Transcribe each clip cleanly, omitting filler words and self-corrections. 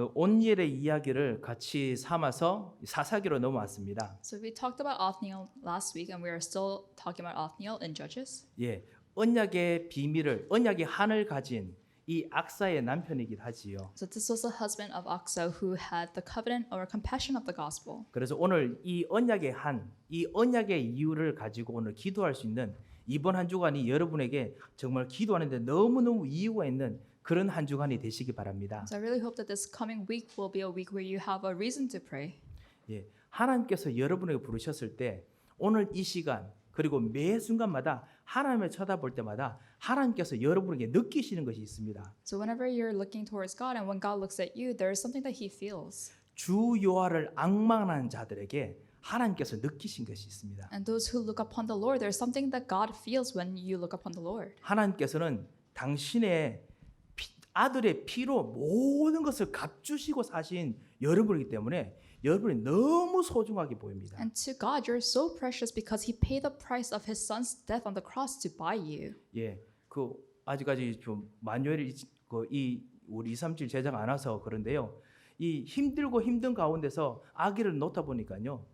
온니엘의 이야기를 같이 삼아서 사사기로 넘어왔습니다. So we talked about Othniel last week, and we are still talking about Othniel in Judges. 예, 언약의 비밀을 언약의 한을 가진 이 악사의 남편이기도 하지요. So this was the husband of Aksa who had the covenant or compassion of the gospel. 그래서 오늘 이 언약의 한, 이 언약의 이유를 가지고 오늘 기도할 수 있는 이번 한 주간이 여러분에게 정말 기도하는데 너무너무 이유가 있는 그런 한 주간이 되시기 바랍니다. So I really hope that this coming week will be a week where you have a reason to pray. 예, 하나님께서 여러분에게 부르셨을 때 오늘 이 시간 그리고 매 순간마다 하나님을 쳐다볼 때마다 하나님께서 여러분에게 느끼시는 것이 있습니다. So whenever you're looking towards God and when God looks at you, there is something that He feels. 주 여호와를 앙망하는 자들에게 하나님께서 느끼신 것이 있습니다. And those who look upon the Lord, there's something that God feels when you look upon the Lord. 하나님께서는 당신의 아들의 피로 모든 것을 값주시고 사신 여러분이기 때문에 여러분이 너무 소중하게 보입니다. And to God, you're so precious because He paid the price of His Son's death on the cross to buy you. 예, 그 아직까지 좀 마뉴얼이 이 우리 237 제자가 안 와서 그런데요. 이 힘들고 힘든 가운데서 아기를 놓다 보니까요.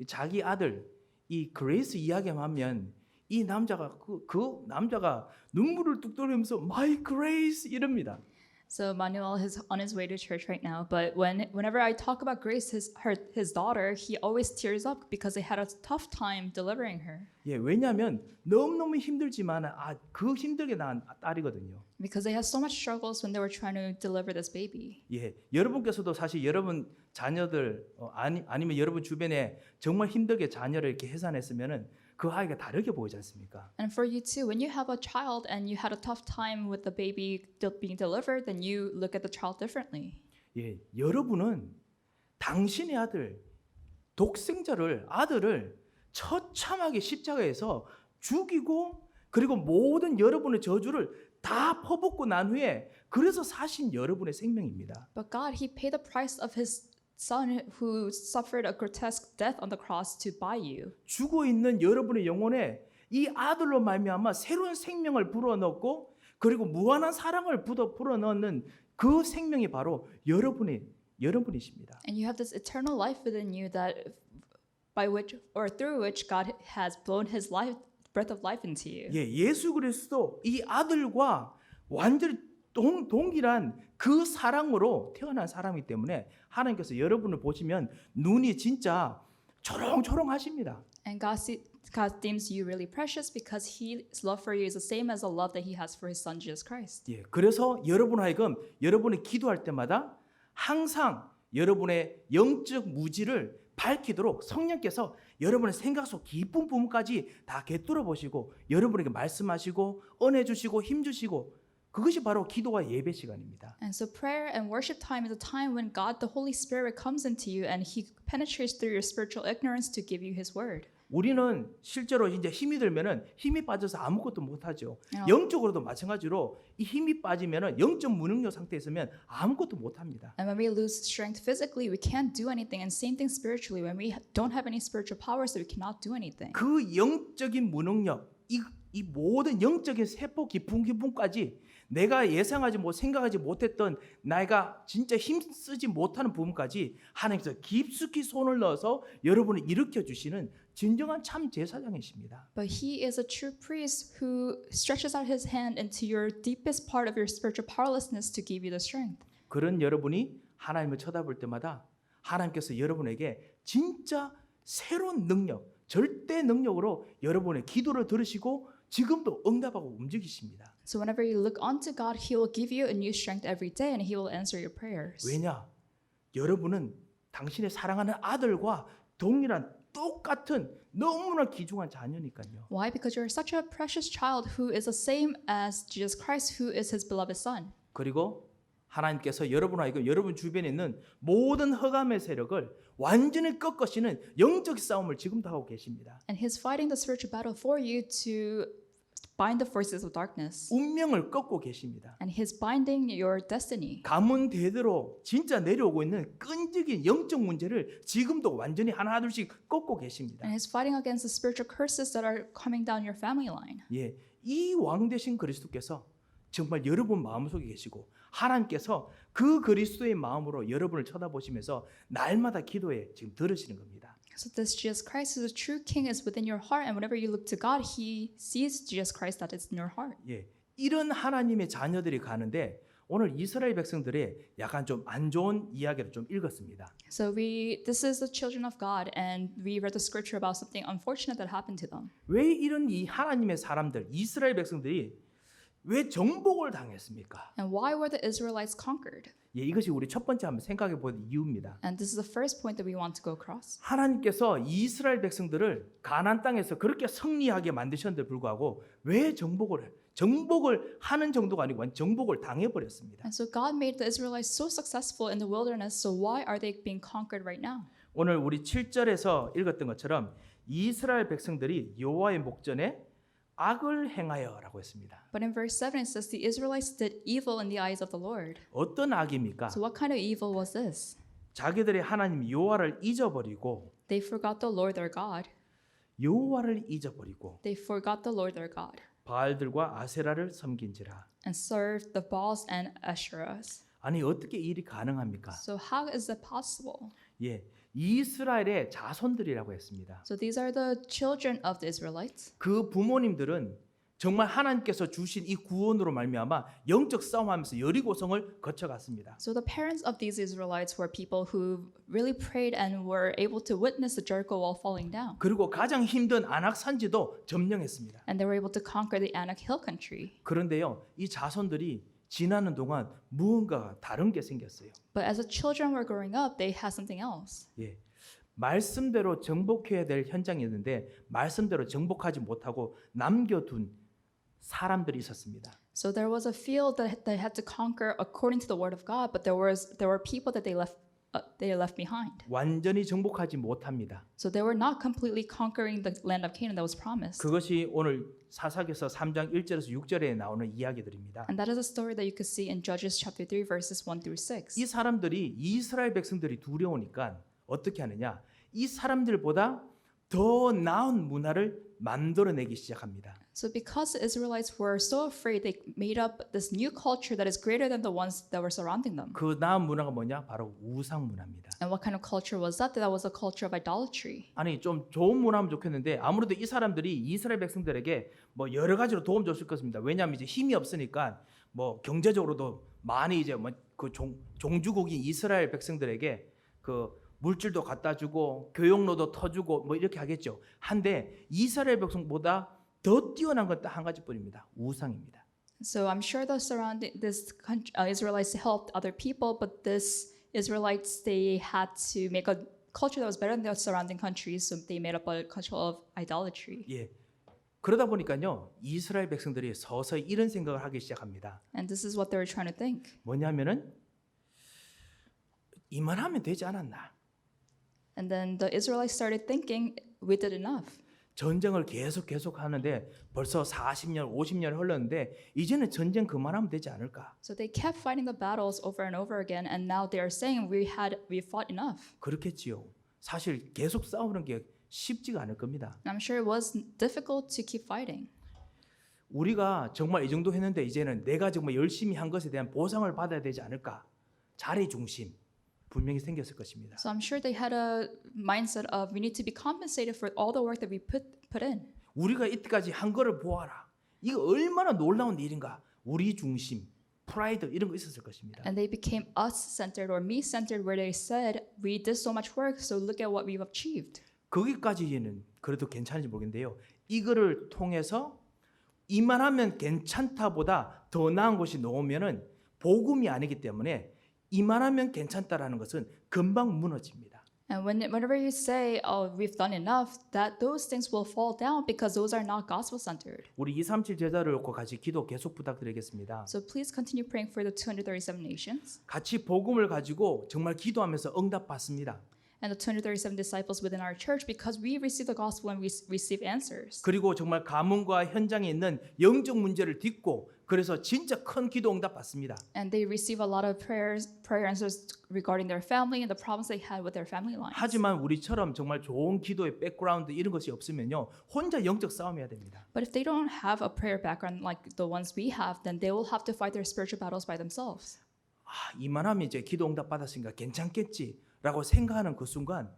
자기 아들 이 그레이스 이야기만 하면 이 남자가 그 남자가 눈물을 뚝 흘리면서 My Grace 이럽니다. So Manuel is on his way to church right now, but whenever I talk about Grace, his daughter, he always tears up because they had a tough time delivering her. 예, 왜냐하면 너무너무 힘들지만 그 힘들게 낳은 딸이거든요. Because they had so much struggles when they were trying to deliver this baby. 예, 여러분께서도 사실 여러분 자녀들 아니면 여러분 주변에 정말 힘들게 자녀를 이렇게 해산했으면은 그 아이가 다르게 보이지 않습니까? And for you too, when you have a child and you had a tough time with the baby being delivered, then you look at the child differently. 예, 여러분은 당신의 아들을 처참하게 십자가에서 죽이고 그리고 모든 여러분의 저주를 다 퍼붓고 난 후에 그래서 사신 여러분의 생명입니다. But God, He paid the price of His Son who suffered a grotesque death on the cross to buy you. 죽어 있는 여러분의 영혼에 이 아들로 말미암아 새로운 생명을 불어넣고 그리고 무한한 사랑을 불어넣는 그 생명이 바로 여러분이십니다. And you have this eternal life within you that by which or through which God has blown His breath of life into you. 예, 예수 그리스도 이 아들과 완전히 동일한 그 사랑으로 태어난 사람이기 때문에 하나님께서 여러분을 보시면 눈이 진짜 초롱초롱하십니다. And God deems you really precious because His love for you is the same as the love that He has for His Son Jesus Christ. 예, 그래서 여러분 하여금 여러분이 기도할 때마다 항상 여러분의 영적 무지를 밝히도록 성령께서 여러분의 생각 속 깊은 부분까지 다 꿰뚫어 보시고 여러분에게 말씀하시고 은혜 주시고 힘 주시고 그것이 바로 기도와 예배 시간입니다. And so prayer and worship time is a time when God, the Holy Spirit, comes into you and He penetrates through your spiritual ignorance to give you His word. 우리는 실제로 이제 힘이 들면은 힘이 빠져서 아무것도 못하죠. 어. 영적으로도 마찬가지로 이 힘이 빠지면은 영적 무능력 상태에 있으면 아무것도 못합니다. And when we lose strength physically, we can't do anything. And same thing spiritually. When we don't have any spiritual power, so we cannot do anything. 그 영적인 무능력, 이 모든 영적인 세포 기품까지 내가 예상하지 생각하지 못했던 내가 진짜 힘쓰지 못하는 부분까지 하나님께서 깊숙이 손을 넣어서 여러분을 일으켜 주시는 진정한 참 제사장이십니다. But He is a true priest who stretches out His hand into your deepest part of your spiritual powerlessness to give you the strength. 그런 여러분이 하나님을 쳐다볼 때마다 하나님께서 여러분에게 진짜 새로운 능력, 절대 능력으로 여러분의 기도를 들으시고 지금도 응답하고 움직이십니다. So whenever you look unto God, He will give you a new strength every day and He will answer your prayers. 왜냐? 여러분은 당신의 사랑하는 아들과 동일한 똑같은 너무나 귀중한 자녀니까요. Why? Because you're such a precious child who is the same as Jesus Christ, who is His beloved Son. 그리고 하나님께서 여러분 주변에 있는 모든 흑암의 세력을 완전히 꺾으시는 영적 싸움을 지금도 하고 계십니다. And He's fighting the spiritual battle for you to bind the forces of darkness. 운명을 꺾고 계십니다. And He's binding your destiny. 가문 대대로 진짜 내려오고 있는 끈질긴 영적 문제를 지금도 완전히 하나둘씩 꺾고 계십니다. And He's fighting against the spiritual curses that are coming down your family line. 예, 이 왕 되신 그리스도께서 정말 여러분 마음속에 계시고 하나님께서 그 그리스도의 마음으로 여러분을 쳐다보시면서 날마다 기도에 지금 들으시는 겁니다. So this Jesus Christ, who is the true King, is within your heart, and whenever you look to God, He sees Jesus Christ that is in your heart. 예, 이런 하나님의 자녀들이 가는데 오늘 이스라엘 백성들의 약간 좀 안 좋은 이야기를 좀 읽었습니다. So this is the children of God, and we read the scripture about something unfortunate that happened to them. 왜 이런 이 하나님의 사람들, 이스라엘 백성들이 왜 정복을 당했습니까? And why were the Israelites conquered? 예, 이것이 우리 첫 번째 한번 생각해 볼 이유입니다. And this is the first point that we want to go across. 하나님께서 이스라엘 백성들을 가나안 땅에서 그렇게 승리하게 만드셨는데 불구하고 왜 정복을 하는 정도가 아니고 완전 정복을 당해 버렸습니다. And so God made the Israelites so successful in the wilderness, so why are they being conquered right now? 오늘 우리 7절에서 읽었던 것처럼 이스라엘 백성들이 여호와의 목전에 악을 행하여라고 했습니다. But in verse 7 it says the Israelites did evil in the eyes of the Lord. 어떤 악입니까? So what kind of evil was this? 자기들의 하나님 여호와를 잊어버리고 They forgot the Lord their God. 여호와를 잊어버리고 They forgot the Lord their God 바알들과 아세라를 섬긴지라. and served the Baals and Asherahs. 아니 어떻게 일이 가능합니까? So how is that possible? 예, 이스라엘의 자손들이라고 했습니다. So these are the children of the Israelites. 그 부모님들은 정말 하나님께서 주신 이 구원으로 말미암아 영적 싸움하면서 여리고성을 거쳐갔습니다. So the parents of these Israelites were people who really prayed and were able to witness the Jericho wall falling down. 그리고 가장 힘든 아낙 산지도 점령했습니다. And they were able to conquer the Anak Hill country. 그런데요, 이 자손들이 지나는 동안 무언가 다른 게 생겼어요. But as the children were growing up, they had something else. 예, 말씀대로 정복해야 될 현장이었는데 말씀대로 정복하지 못하고 남겨둔 사람들이 있었습니다. So there was a field that they had to conquer according to the word of God, but there were people that they left behind. 완전히 정복하지 못합니다. So they were not completely conquering the land of Canaan that was promised. 그것이 오늘 사사기서 3장 1절에서 6절에 나오는 이야기들입니다. And that is a story that you could see in Judges chapter 3 verses 1 through 6. 이 사람들이 이스라엘 백성들이 두려우니까 어떻게 하느냐? 이 사람들보다 더 나은 문화를 만들어내기 시작합니다. So because the Israelites were so afraid, they made up this new culture that is greater than the ones that were surrounding them. 그 나은 문화가 뭐냐? 바로 우상 문화입니다. And what kind of culture was that? That was a culture of idolatry. 아니 좀 좋은 문화면 좋겠는데 아무래도 이 사람들이 이스라엘 백성들에게 뭐 여러 가지로 도움 줬을 것입니다. 왜냐하면 이제 힘이 없으니까 뭐 경제적으로도 많이 이제 뭐 그 종주국인 이스라엘 백성들에게 그 물질도 갖다 주고 교육로도 터주고 뭐 이렇게 하겠죠. 한데 이스라엘 백성보다 더 뛰어난 건 딱 한 가지뿐입니다. 우상입니다. So I'm sure the Israelites helped other people, but this Israelites, they had to make a culture that was better than the surrounding countries, so they made up a culture of idolatry. 예. 그러다 보니까요. 이스라엘 백성들이 서서히 이런 생각을 하기 시작합니다. And this is what they were trying to think. 뭐냐면은 이만하면 되지 않았나? And then the Israelites started thinking, we did enough. 전쟁을 계속 하는데 벌써 40년, 50년 흘렀는데 이제는 전쟁 그만하면 되지 않을까? So they kept fighting the battles over and over again, and now they are saying we fought enough. 그렇겠지요. 사실 계속 싸우는 게 쉽지가 않을 겁니다. And I'm sure it was difficult to keep fighting. 우리가 정말 이 정도 했는데 이제는 내가 정말 열심히 한 것에 대한 보상을 받아야 되지 않을까? 자리 중심 분명히 생겼을 것입니다. So I'm sure they had a mindset of we need to be compensated for all the work that we put in. 우리가 이때까지 한 거를 보아라. 이거 얼마나 놀라운 일인가? 우리 중심, 프라이드 이런 거 있었을 것입니다. And they became us-centered or me-centered where they said, we did so much work, so look at what we've achieved. 거기까지는 그래도 괜찮은지 모르겠는데요. 이거를 통해서 이만하면 괜찮다보다 더 나은 것이 나오면은 복음이 아니기 때문에 이만하면 괜찮다라는 것은 금방 무너집니다. And whenever you say, oh, we've done enough, that those things will fall down because those are not gospel-centered. 우리 237 제자를 놓고 같이 기도 계속 부탁드리겠습니다. So please continue praying for the 237 nations. 같이 복음을 가지고 정말 기도하면서 응답받습니다. And the 237 disciples within our church, because we receive the gospel and we receive answers. 그리고 정말 가문과 현장에 있는 영적 문제를 딛고 그래서 진짜 큰 기도 응답 받습니다. And they receive a lot of prayer answers regarding their family and the problems they had with their family lives. 하지만 우리처럼 정말 좋은 기도의 백그라운드 이런 것이 없으면요, 혼자 영적 싸움해야 됩니다. But if they don't have a prayer background like the ones we have, then they will have to fight their spiritual battles by themselves. 이만하면 이제 기도 응답 받았으니까 괜찮겠지라고 생각하는 그 순간,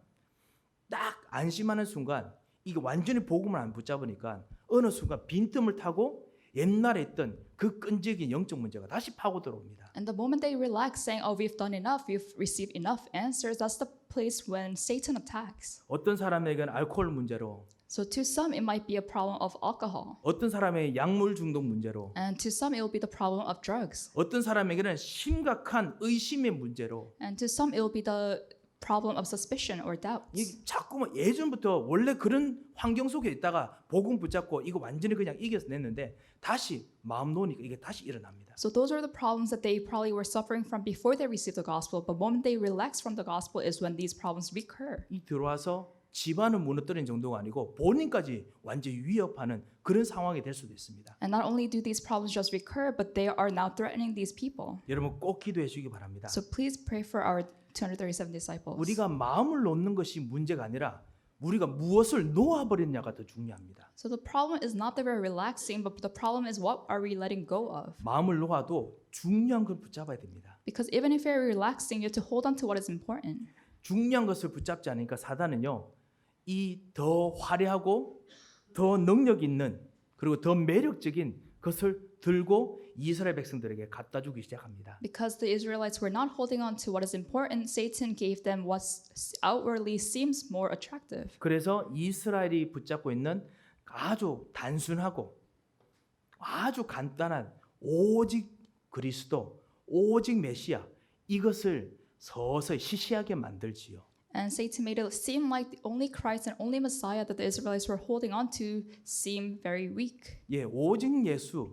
딱 안심하는 순간, 이게 완전히 복음을 안 붙잡으니까 어느 순간 빈틈을 타고 옛날에 있던 그 끈질긴 영적 문제가 다시 파고 들어옵니다. And the moment they relax, saying, "Oh, we've done enough, we've received enough answers," that's the place when Satan attacks. 어떤 사람에게는 알코올 문제로, So to some, it might be a problem of alcohol, 어떤 사람의 약물 중독 문제로, and to some, it will be the problem of drugs, 어떤 사람에게는 심각한 의심의 문제로, and to some, it will be the problem of suspicion or doubts. 이 자꾸만 예전부터 원래 그런 환경 속에 있다가 복음 붙잡고 이거 완전히 그냥 이겨냈는데 다시 마음 놓으니까 이게 다시 일어납니다. So those are the problems that they probably were suffering from before they received the gospel. But the moment they relax from the gospel is when these problems recur. 이 들어와서 집안을 무너뜨리는 정도가 아니고 본인까지 완전히 위협하는 그런 상황이 될 수도 있습니다. And not only do these problems just recur, but they are now threatening these people. 여러분 꼭 기도해 주기 바랍니다. So please pray for our 237 disciples. 우리가 마음을 놓는 것이 문제가 아니라 우리가 무엇을 놓아버렸냐가 더 중요합니다. So the problem is not that we're relaxing, but the problem is what are we letting go of? 마음을 놓아도 중요한 걸 붙잡아야 됩니다. Because even if you're relaxing, you have to hold on to what is important. 중요한 것을 붙잡지 않으니까 사단은요, 이 더 화려하고 더 능력 있는 그리고 더 매력적인 것을 들고 이스라엘 백성들에게 갖다 주기 시작합니다. Because the Israelites were not holding on to what is important, Satan gave them what outwardly seems more attractive. 그래서 이스라엘이 붙잡고 있는 아주 단순하고 아주 간단한 오직 그리스도, 오직 메시아 이것을 서서히 시시하게 만들지요. And Satan made it seem like the only Christ and only Messiah that the Israelites were holding on to seemed very weak. 예, 오직 예수,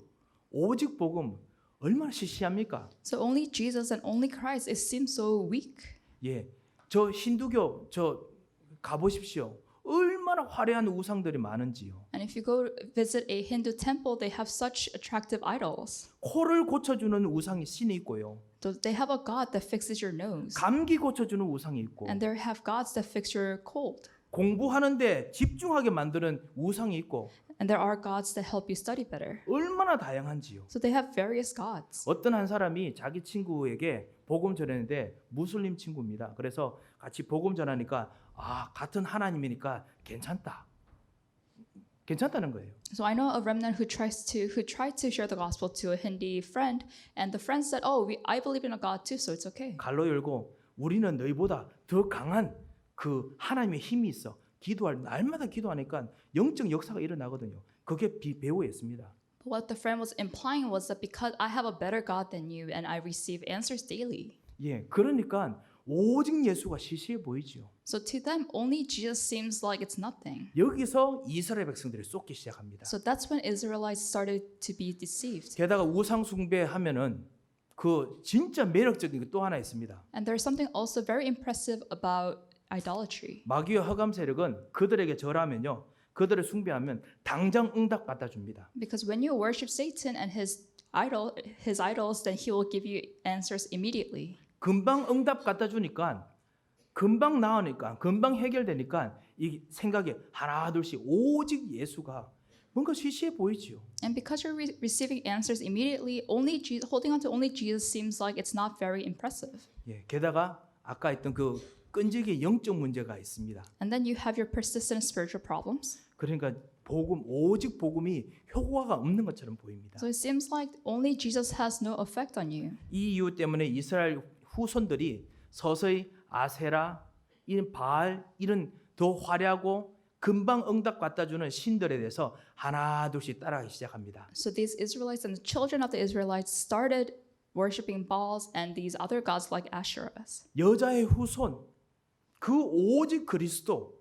오직 복음 얼마나 시시합니까? So only Jesus and only Christ, it seems so weak. 예, 저 힌두교 저 가보십시오. 얼마나 화려한 우상들이 많은지요. And if you go visit a Hindu temple, they have such attractive idols. 코를 고쳐주는 우상이 신이 있고요. So they have a god that fixes your nose. 감기 고쳐주는 우상이 있고 And they have gods that fix your cold. 공부하는데 집중하게 만드는 우상이 있고 And there are gods that help you study better. 얼마나 다양한지요. So they have various gods. 어떤 한 사람이 자기 친구에게 복음 전했는데 무슬림 친구입니다. 그래서 같이 복음 전하니까 같은 하나님이니까 괜찮다는 거예요. So I know a remnant who tried to share the gospel to a Hindi friend, and the friend said, "Oh, I believe in a God too, so it's okay." 갈로 열고 우리는 너희보다 더 강한 그 하나님의 힘이 있어. 날마다 기도하니까 영적 역사가 일어나거든요. 그게 배우였습니다. But what the friend was implying was that because I have a better God than you, and I receive answers daily. 예, 그러니까 오직 예수가 시시해 보이지요. So to them, only Jesus seems like it's nothing. 여기서 이스라엘 백성들이 쏟기 시작합니다. So that's when Israelites started to be deceived. 게다가 우상 숭배하면은 그 진짜 매력적인 게 또 하나 있습니다. And there's something also very impressive about idolatry. 마귀와 흑암 세력은 그들에게 절하면요, 그들을 숭배하면 당장 응답 갖다 줍니다. Because when you worship Satan and his idols, then he will give you answers immediately. 금방 응답 갖다 주니까 금방 나으니까 금방 해결되니까 이 생각이 하나 둘씩 오직 예수가 뭔가 시시해 보이지요. And because you're receiving answers immediately, holding on to only Jesus seems like it's not very impressive. 예, 게다가 아까 했던 그 끈질기 영적 문제가 있습니다. And then you have your persistent spiritual problems. 그러니까 오직 복음이 효과가 없는 것처럼 보입니다. So it seems like only Jesus has no effect on you. 이 이유 때문에 이스라엘 후손들이 서서히 아세라, 이런 바알, 이런 더 화려하고 금방 응답 갖다 주는 신들에 대해서 하나 둘씩 따라가기 시작합니다. So these Israelites and the children of the Israelites started worshiping Baals and these other gods like Asherahs. 여자의 후손, 그 오직 그리스도,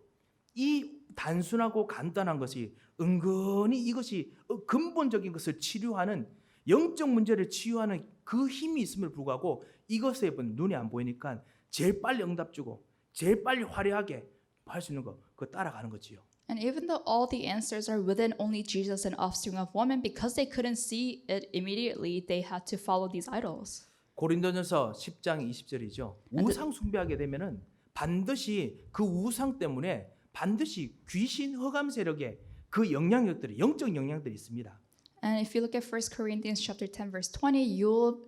이 단순하고 간단한 것이 은근히 이것이 근본적인 것을 치료하는 영적 문제를 치유하는 그 힘이 있음을 불구하고 이것에 눈에 안 보이니까 제일 빨리 응답 주고 제일 빨리 화려하게 할 수 있는 거 그거 따라가는 거지요. And even though all the answers are within only Jesus and offspring of woman, because they couldn't see it immediately, they had to follow these idols. 고린도전서 10장 20절이죠. 우상 숭배하게 되면은 반드시 그 우상 때문에 반드시 귀신 흑암 세력의 그 영향력들이 영적 영향들이 있습니다. And if you look at 1 Corinthians chapter 10 verse 20,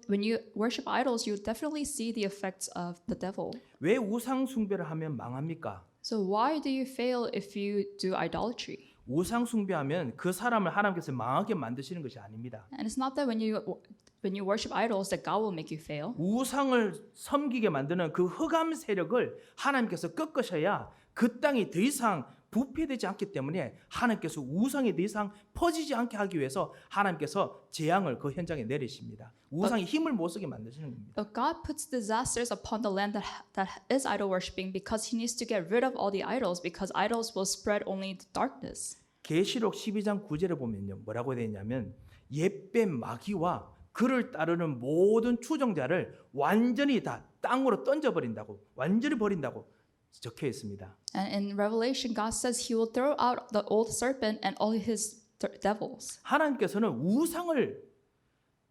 when you worship idols, you'll definitely see the effects of the devil. 왜 우상 숭배를 하면 망합니까? So why do you fail if you do idolatry? 우상 숭배하면 그 사람을 하나님께서 망하게 만드시는 것이 아닙니다. And it's not that when you worship idols that God will make you fail. 우상을 섬기게 만드는 그 흑암 세력을 하나님께서 꺾으셔야 그 땅이 더 이상 부패되지 않기 때문에 하나님께서 우상이 더 이상 퍼지지 않게 하기 위해서 하나님께서 재앙을 그 현장에 내리십니다. 우상이 힘을 못 쓰게 만드시는 겁니다. But God puts disasters upon the land that is idol worshiping because He needs to get rid of all the idols because idols will spread only the darkness. 계시록 12장 9절에 보면요. 뭐라고 되어 있냐면 옛뱀 마귀와 그를 따르는 모든 추종자를 완전히 다 땅으로 던져버린다고 완전히 버린다고 적혀 있습니다. And in Revelation, God says He will throw out the old serpent and all his devils. 하나님께서는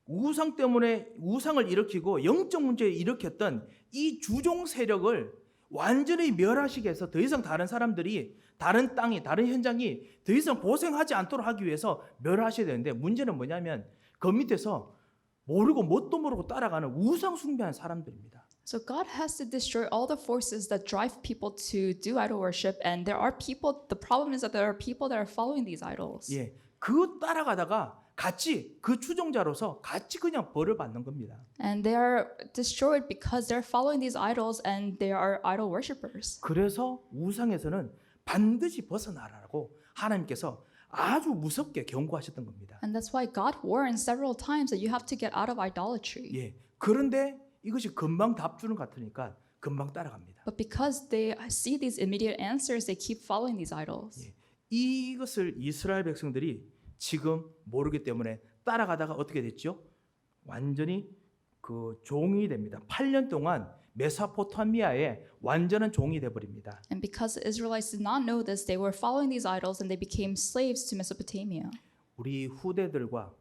우상 때문에 우상을 일으키고 영적 문제를 일으켰던 이 주종 세력을 완전히 멸하시게 해서 더 이상 다른 사람들이 다른 땅이 다른 현장이 더 이상 고생하지 않도록 하기 위해서 멸하셔야 되는데 문제는 뭐냐면 그 밑에서 모르고 뭣도 모르고 따라가는 우상 숭배하는 사람들입니다. So God has to destroy all the forces that drive people to do idol worship, and there are people. The problem is that there are people that are following these idols. 예, 그 따라가다가 같이 그 추종자로서 같이 그냥 벌을 받는 겁니다. And they are destroyed because they're following these idols and they are idol worshippers. 그래서 우상에서는 반드시 벗어나라고 하나님께서 아주 무섭게 경고하셨던 겁니다. And that's why God warned several times that you have to get out of idolatry. 예, 그런데 이것이 금방 답 주는 것 같으니까 금방 따라갑니다. But because they see these immediate answers, they keep following these idols. 예, 이것을 이스라엘 백성들이 지금 모르기 때문에 따라가다가 어떻게 됐죠? 완전히 그 종이 됩니다. 8년 동안 메소포타미아의 완전한 종이 돼 버립니다. And because the Israelites did not know this, they were following these idols and they became slaves to Mesopotamia. 우리 후대들과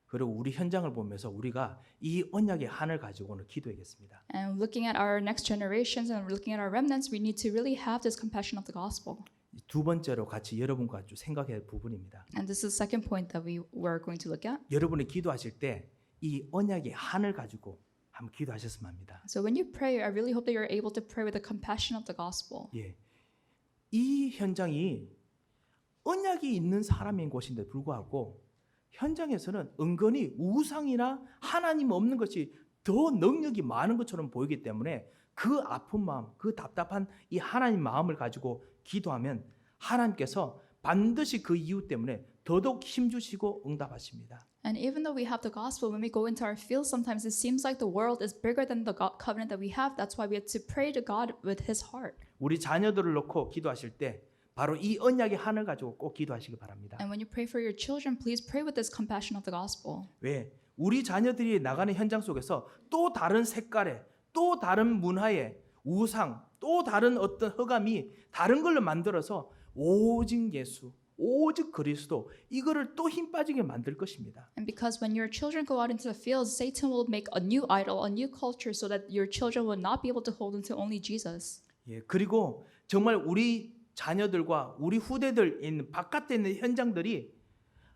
그리고 우리 현장을 보면서 우리가 이 언약의 한을 가지고 오늘 기도하겠습니다. And looking at our next generations and looking at our remnants, we need to really have this compassion of the gospel. 두 번째로 같이 여러분과 좀 생각해야 할 부분입니다. And this is the second point that we were going to look at. 여러분이 기도하실 때 이 언약의 한을 가지고 한번 기도하셨으면 합니다. So when you pray, I really hope that you're able to pray with the compassion of the gospel. 예, 이 현장이 언약이 있는 사람인 곳인데 불구하고 현장에서는 은근히 우상이나 하나님 없는 것이 더 능력이 많은 것처럼 보이기 때문에 그 아픈 마음, 그 답답한 이 하나님 마음을 가지고 기도하면 하나님께서 반드시 그 이유 때문에 더더욱 힘주시고 응답하십니다. And even though we have the gospel, when we go into our fields, sometimes it seems like the world is bigger than the covenant that we have. That's why we have to pray to God with His heart. 우리 자녀들을 놓고 기도하실 때 바로 이 언약의 한을 가지고 꼭 기도하시기 바랍니다. And when you pray for your children, please pray with this compassion of the gospel. 왜? 우리 자녀들이 나가는 현장 속에서 또 다른 색깔의 또 다른 문화의 우상 또 다른 어떤 흑암이 다른 걸로 만들어서 오직 예수 오직 그리스도 이거를 또 힘 빠지게 만들 것입니다. And because when your children go out into the fields, Satan will make a new idol, a new culture, so that your children will not be able to hold into only Jesus. 예, 그리고 정말 우리 자녀들과 우리 후대들 있는 바깥에 있는 현장들이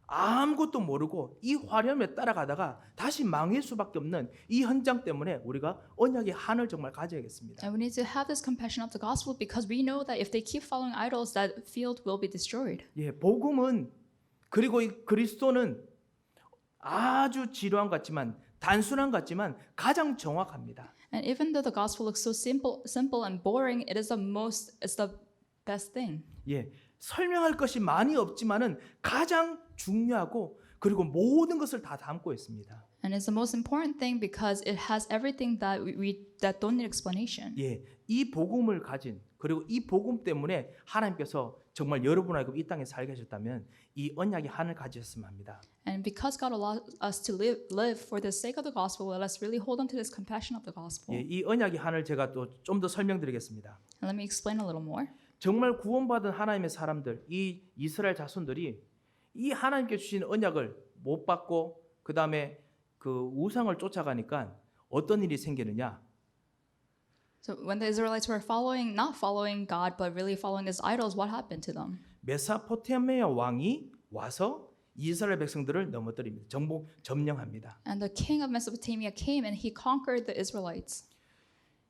아무것도 모르고 이 화려함에 따라가다가 다시 망할 수밖에 없는 이 현장 때문에 우리가 언약의 한을 정말 가져야겠습니다. And we need to have this compassion of the gospel because we know that if they keep following idols, that field will be destroyed. 예, 복음은 그리고 이 그리스도는 아주 지루한 것 같지만 단순한 것 같지만 가장 정확합니다. And even though the gospel looks so simple and boring, it's the best thing. 예, 설명할 것이 많이 없지만은 가장 중요하고 그리고 모든 것을 다 담고 있습니다. And it's the most important thing because it has everything that that don't need explanation. 예, 이 복음을 가진 그리고 이 복음 때문에 하나님께서 정말 여러분하고 이 땅에 살게 하셨다면 이 언약의 한을 가지셨으면 합니다. And because God allowed us to live for the sake of the gospel, let us really hold on to this compassion of the gospel. 예, 이 언약의 한을 제가 또 좀 더 설명드리겠습니다. And let me explain a little more. 정말 구원받은 하나님의 사람들, 이 이스라엘 자손들이 이 하나님께 주신 언약을 못 받고 그 다음에 그 우상을 쫓아가니까 어떤 일이 생기느냐? So when the Israelites were not following God, but really following these idols, what happened to them? 메사포타미아 왕이 와서 이스라엘 백성들을 넘어뜨립니다. 점령합니다. And the king of Mesopotamia came and he conquered the Israelites.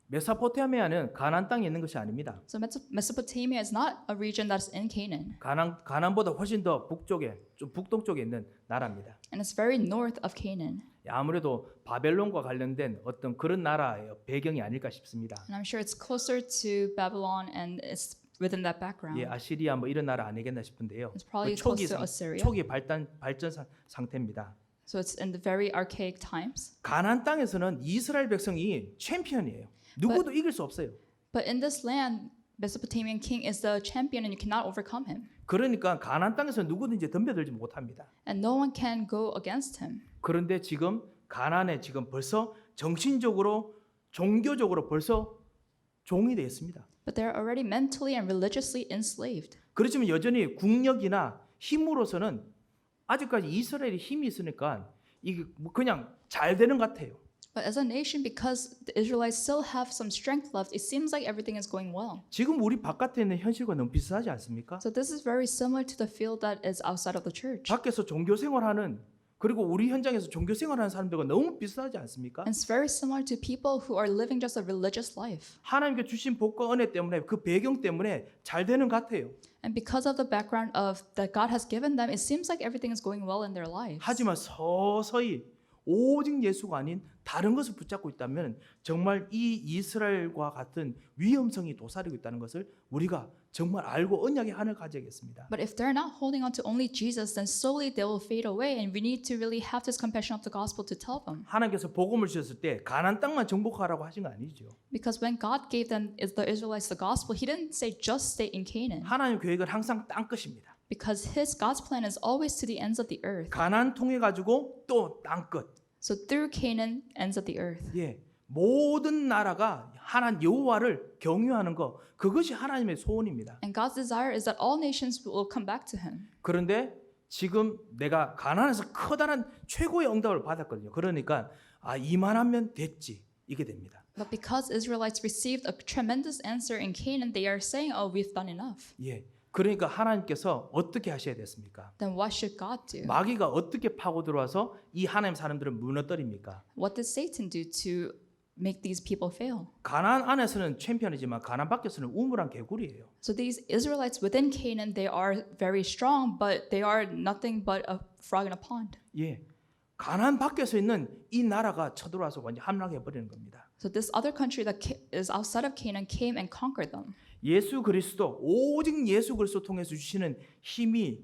메소포타미아는 가나안 땅에 있는 것이 아닙니다. So Mesopotamia is not a region that's in Canaan, 가나안보다 훨씬 더 북쪽에, 좀 북동쪽에 있는 나라입니다. and it's very north of Canaan. 아무래도 바벨론과 관련된 어떤 그런 나라의 배경이 아닐까 싶습니다. And I'm sure it's closer to Babylon and it's within that background. 예, 아시리아 뭐 이런 나라 아니겠나 싶은데요. It's probably 초기 close to Assyria. 초기 발전 상태입니다. So it's in the very archaic times. 가나안 땅에서는 이스라엘 백성이 챔피언이에요. 누구도 이길 수 없어요. But in this land, Mesopotamian king is the champion and you cannot overcome him. 그러니까 가나안 땅에서 누구든지 덤벼들지 못합니다. And no one can go against him. 그런데 지금 가나안에 지금 벌써 정신적으로 종교적으로 벌써 종이 되어 있습니다. But they're already mentally and religiously enslaved. 그렇지만 여전히 국력이나 힘으로서는 아직까지 이스라엘이 힘이 있으니까 이게 뭐 그냥 잘 되는 것 같아요. But as a nation, because the Israelites still have some strength left, it seems like everything is going well. 지금 우리 바깥에 있는 현실과 너무 비슷하지 않습니까? So this is very similar to the field that is outside of the church. 밖에서 종교 생활하는 그리고 우리 현장에서 종교 생활하는 사람들과 너무 비슷하지 않습니까? And it's very similar to people who are living just a religious life. 하나님께 주신 복과 은혜 때문에 그 배경 때문에 잘 되는 것 같아요. And because of the background of that God has given them, it seems like everything is going well in their lives. 하지만 서서히 오직 예수가 아닌 다른 것을 붙잡고 있다면 정말 이 이스라엘과 같은 위험성이 도사리고 있다는 것을 우리가 정말 알고 언약의 한을 가져야겠습니다. But if they're not holding on to only Jesus, then slowly they will fade away, and we need to really have this compassion of the gospel to tell them. 하나님께서 복음을 주셨을 때 가나안 땅만 정복하라고 하신 거 아니죠. Because when God gave them the Israelites the gospel, He didn't say just stay in Canaan. 하나님 계획은 항상 땅 끝입니다. Because God's plan is always to the ends of the earth. 가나안 통해 가지고 또 땅 끝. So through Canaan, ends of the earth. 예, 모든 나라가 하나님 여호와를 경유하는 것 그것이 하나님의 소원입니다. And God's desire is that all nations will come back to Him. 그런데 지금 내가 가나안에서 커다란 최고의 응답을 받았거든요. 그러니까 이만하면 됐지 이게 됩니다. But because Israelites received a tremendous answer in Canaan, they are saying, "Oh, we've done enough." 예, 그러니까 하나님께서 어떻게 하셔야 됐습니까? Then what should God do? 마귀가 어떻게 파고 들어와서 이 하나님 사람들을 무너뜨립니까? What did Satan do to make these people fail? 가나안 안에서는 챔피언이지만 가나안 밖에서는 우물한 개구리예요. So these Israelites within Canaan, they are very strong, but they are nothing but a frog in a pond. 예, 가나안 밖에서 있는 이 나라가 쳐들어와서 완전 함락해 버리는 겁니다. So this other country that is outside of Canaan came and conquered them. 예수 그리스도 오직 예수 그리스도 통해서 주시는 힘이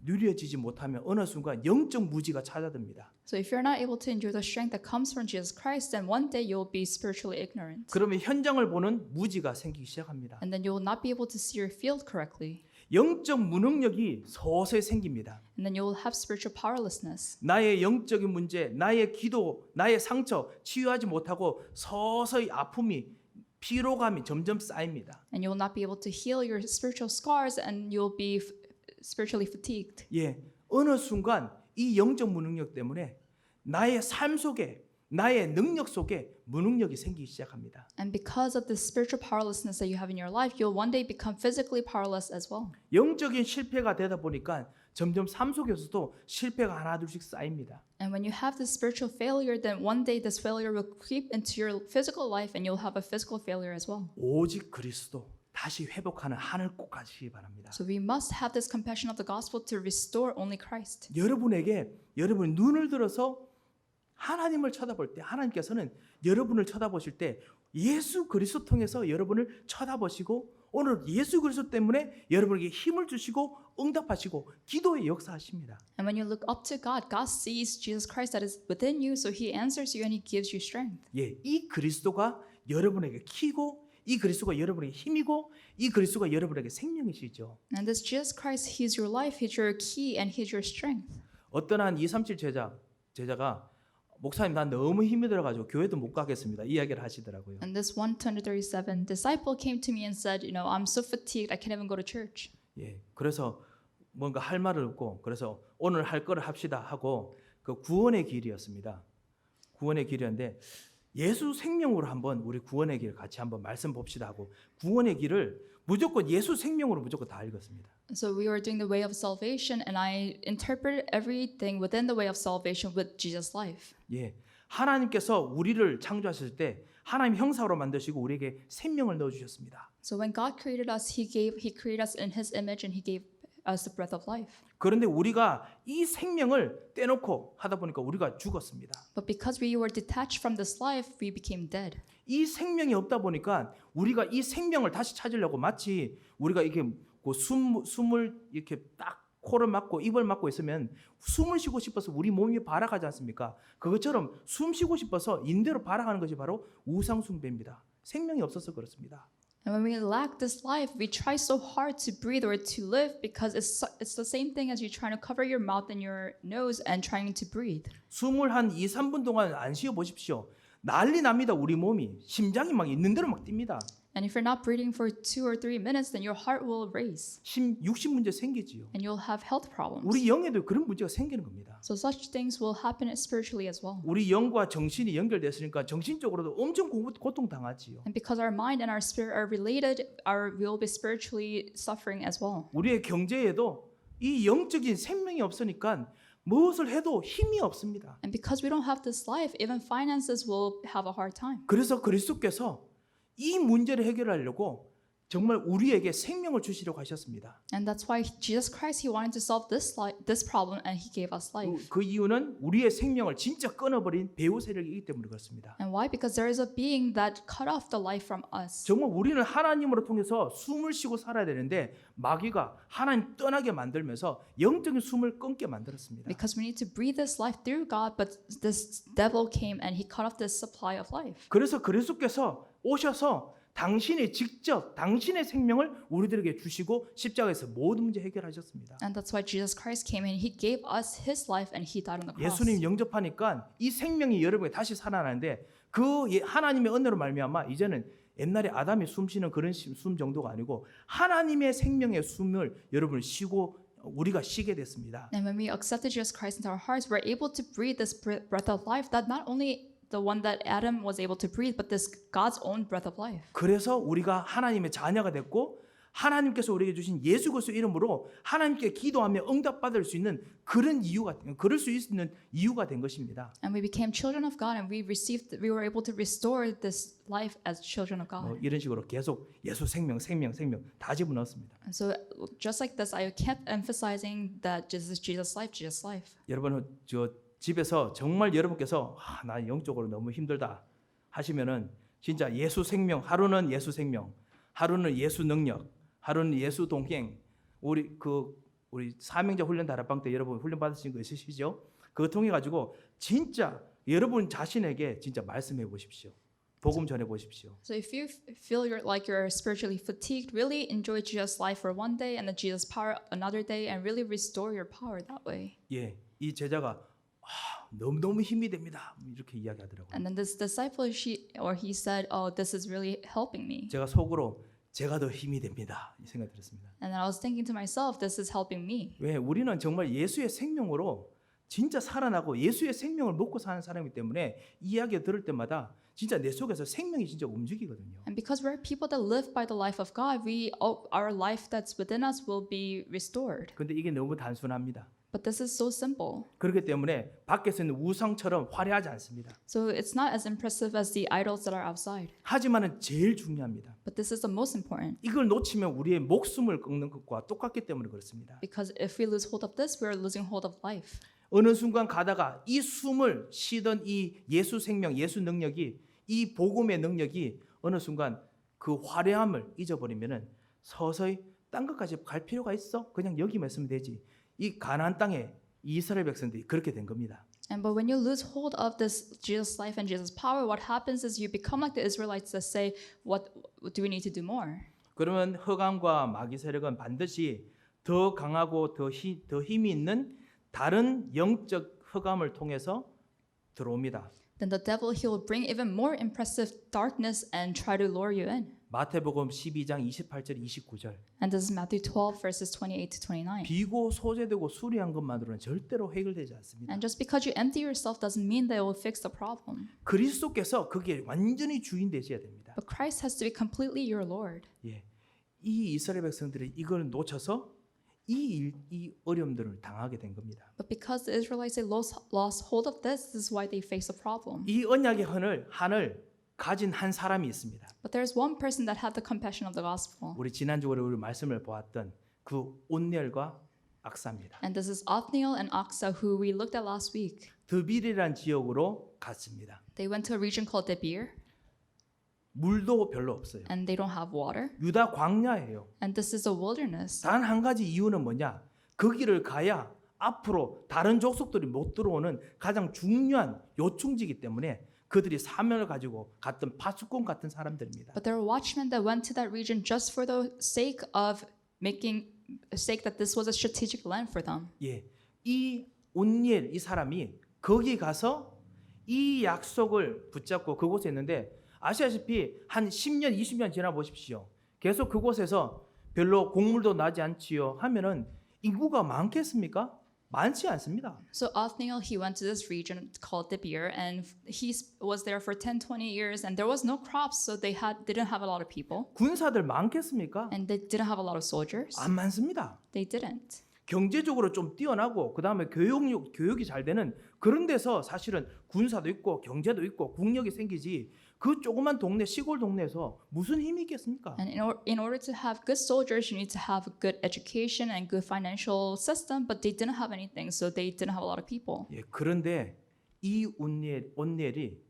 누려지지 못하면 어느 순간 영적 무지가 찾아듭니다. So if you're not able to endure the strength that comes from Jesus Christ, then one day you'll be spiritually ignorant. 그러면 현장을 보는 무지가 생기기 시작합니다. And then you will not be able to see your field correctly. 영적 무능력이 서서히 생깁니다. And then you will have spiritual powerlessness. 나의 영적인 문제, 나의 기도, 나의 상처 치유하지 못하고 서서히 아픔이 피로감이 점점 쌓입니다. And you will not be able to heal your spiritual scars, and you will be spiritually fatigued. 예, 어느 순간 이 영적 무능력 때문에 나의 삶 속에 나의 능력 속에 무능력이 생기기 시작합니다. And because of the spiritual powerlessness that you have in your life, you'll one day become physically powerless as well. 영적인 실패가 되다 보니까 점점 삶 속에서도 실패가 하나둘씩 쌓입니다. And when you have this spiritual failure, then one day this failure will creep into your physical life and you'll have a physical failure as well. 오직 그리스도 다시 회복하는 한을 꼭 가지시기 바랍니다. So we must have this compassion of the gospel to restore only Christ. 여러분에게 여러분 눈을 들어서 하나님을 쳐다볼 때 하나님께서는 여러분을 쳐다보실 때 예수 그리스도 통해서 여러분을 쳐다보시고 오늘 예수 그리스도 때문에 여러분에게 힘을 주시고 응답하시고 기도의 역사하십니다. And when you look up to God, God sees Jesus Christ that is within you, so He answers you and He gives you strength. 예, 이 그리스도가 여러분에게 키고 이 그리스도가 여러분에게 힘이고 이 그리스도가 여러분에게 생명이시죠. And this Jesus Christ, He's your life, He's your key, and He's your strength. 어떤 한 237 제자가 목사님 나 너무 힘이 들어가지고 교회도 못 가겠습니다. 이야기를 하시더라고요. And this 137 disciple came to me and said, I'm so fatigued, I can't even go to church. 예, 그래서 뭔가 할 말을 없고 그래서 오늘 할 거를 합시다 하고 그 구원의 길이었습니다. 구원의 길이었는데 예수 생명으로 한번 우리 구원의 길 같이 한번 말씀 봅시다 하고 구원의 길을 무조건 예수 생명으로 무조건 다 읽었습니다. So we were doing the way of salvation, and I interpreted everything within the way of salvation with Jesus' life. 예, 하나님께서 우리를 창조하실 때 하나님 형상으로 만드시고 우리에게 생명을 넣어 주셨습니다. So when God created us, He created us in His image, and He gave us the breath of life. 그런데 우리가 이 생명을 떼놓고 하다 보니까 우리가 죽었습니다. But because we were detached from this life, we became dead. 이 생명이 없다 보니까 우리가 이 생명을 다시 찾으려고 마치 우리가 이렇게 그 숨을 이렇게 딱 코를 막고 입을 막고 있으면 숨을 쉬고 싶어서 우리 몸이 발악하지 않습니까? 그것처럼 숨 쉬고 싶어서 인대로 발악하는 것이 바로 우상 숭배입니다. 생명이 없어서 그렇습니다. And when we lack this life, we try so hard to breathe or to live because it's the same thing as you trying to cover your mouth and your nose and trying to breathe. 숨을 한 2, 3분 동안 안 쉬어 보십시오. 난리 납니다. 우리 몸이 심장이 막 있는 대로 막 뜁니다. And if you're not breathing for 2 or 3 minutes, then your heart will race 육신 문제 생기지요. and you'll have health problems. 우리 영에도 그런 문제가 생기는 겁니다. So such things will happen spiritually as well. 우리 영과 정신이 연결됐으니까 정신적으로도 엄청 고통 당하지요. And because our mind and our spirit are related, we'll be spiritually suffering as well. 우리의 경제에도 이 영적인 생명이 없으니까 무엇을 해도 힘이 없습니다. And because we don't have this life, even finances will have a hard time. 그래서 그리스도께서 이 문제를 해결하려고 정말 우리에게 생명을 주시려고 하셨습니다. And that's why Jesus Christ, He wanted to solve this problem, and He gave us life. 그 이유는 우리의 생명을 진짜 끊어버린 배후 세력이기 때문에 그렇습니다. And why? Because there is a being that cut off the life from us. 정말 우리는 하나님으로 통해서 숨을 쉬고 살아야 되는데 마귀가 하나님 떠나게 만들면서 영적인 숨을 끊게 만들었습니다. Because we need to breathe this life through God, but this devil came and he cut off this supply of life. 그래서 그리스도께서 오셔서 당신이 직접 당신의 생명을 우리들에게 주시고 십자가에서 모든 문제 해결하셨습니다. And that's why Jesus Christ came and He gave us His life and He died on the cross. 예수님 영접하니까 이 생명이 여러분에게 다시 살아나는데 그 하나님의 은혜로 말미암아 이제는 옛날에 아담이 숨 쉬는 그런 숨 정도가 아니고 하나님의 생명의 숨을 여러분 쉬고 우리가 쉬게 됐습니다. And when we accepted Jesus Christ into our hearts, we're able to breathe this breath of life that not only the one that Adam was able to breathe, but this God's own breath of life. 그래서 우리가 하나님의 자녀가 됐고 하나님께서 우리에게 주신 예수 그리스도 이름으로 하나님께 기도하며 응답받을 수 있는 그럴 수 있는 이유가 된 것입니다. And we became children of God, and we were able to restore this life as children of God. 이런 식으로 계속 예수 생명 다 집어넣었습니다. And so, just like this, I kept emphasizing that Jesus life, Jesus life. 여러분 저 집에서 정말 여러분께서 나 영적으로 너무 힘들다 하시면은 진짜 예수 생명 하루는 예수 생명, 하루는 예수 능력, 하루는 예수 동행. 우리 사명자 훈련 다락방 때 여러분 훈련 받으신 거 있으시죠? 그거 통해 가지고 진짜 여러분 자신에게 진짜 말씀해 보십시오. 복음 전해 보십시오. So if you feel like you're spiritually fatigued, really enjoy Jesus life for one day and the Jesus power another day, and really restore your power that way. 예, 이 제자가 너무 힘이 됩니다. 이렇게 이야기하더라고요. And then this disciple, he said, "Oh, this is really helping me." 제가 속으로 제가 더 힘이 됩니다. 이 생각이 들었습니다. And then I was thinking to myself, "This is helping me." 왜 우리는 정말 예수의 생명으로 진짜 살아나고 예수의 생명을 먹고 사는 사람이기 때문에 이 이야기 들을 때마다 진짜 내 속에서 생명이 진짜 움직이거든요. And because we're people that live by the life of God, our life that's within us will be restored. 근데 이게 너무 단순합니다. But this is so simple. 그렇기 때문에 밖에서는 우상처럼 화려하지 않습니다. So it's not as impressive as the idols that are outside. 하지만은 제일 중요합니다. But this is the most important. 이걸 놓치면 우리의 목숨을 끊는 것과 똑같기 때문에 그렇습니다. Because if we lose hold of this, we're losing hold of life. 어느 순간 가다가 이 숨을 쉬던 이 예수 생명, 예수 능력이 이 복음의 능력이 어느 순간 그 화려함을 잊어버리면은 서서히 딴 것까지 갈 필요가 있어? 그냥 여기만 있으면 되지. 이 가나안 땅에 이스라엘 백성들이 그렇게 된 겁니다. And but when you lose hold of this Jesus life and Jesus power, what happens is you become like the Israelites that say, what do we need to do more? 그러면 흑암과 마귀 세력은 반드시 더 강하고 더 힘이 있는 다른 영적 흑암을 통해서 들어옵니다. then the devil, he will bring even more impressive darkness and try to lure you in. 마태복음 12장 28절 29절. And this is Matthew 12 verses 28 to 29. 비고 소재되고 수리한 것만으로는 절대로 해결되지 않습니다. And just because you empty yourself doesn't mean that it will fix the problem. 그리스도께서 거기에 완전히 주인 되셔야 됩니다. But Christ has to be completely your Lord. 예. 이 이스라엘 백성들이 이걸 놓쳐서 이 어려움들을 당하게 된 겁니다. But because the Israelites they lost hold of this is why they face a problem. 이 언약의 한을 가진 한 사람이 있습니다. But there's one person that had the compassion of the gospel. 우리 지난주에 우리 말씀을 보았던 그 온넬과 악사입니다. And this is Othniel and Aksa who we looked at last week. 드빌이란 지역으로 갔습니다. They went to a region called Debir 물도 별로 없어요. and they don't have water. 유다 광야예요. And this is a wilderness. 단 한 가지 이유는 뭐냐? 거기를 가야 앞으로 다른 족속들이 못 들어오는 가장 중요한 요충지이기 때문에 그들이 사명을 가지고 갔던 파수꾼 같은 사람들입니다. But there were watchmen that went to that region just for the sake that this was a strategic land for them. 예, 이 온니엘 이 사람이 거기 가서 이 약속을 붙잡고 그곳에 있는데 아시다시피 한 10년, 20년 지나 보십시오. 계속 그곳에서 별로 곡물도 나지 않지요 하면은 인구가 많겠습니까? 많지 않습니다. So Othniel, he went to this region called Debir, and he was there for 10, 20 years, and there was no crops, so they didn't have a lot of people, 군사들 많겠습니까? and they didn't have a lot of soldiers. 안 많습니다. They didn't. 경제적으로 좀 뛰어나고 그 다음에 교육이 잘 되는 그런 데서 사실은 군사도 있고 경제도 있고 국력이 생기지 그 조그만 동네 시골 동네에서 무슨 힘이 있겠습니까? And in order to have good soldiers, you need to have a good education and good financial system, but they didn't have anything, so they didn't have a lot of people. 예, 그런데 이 온니엘이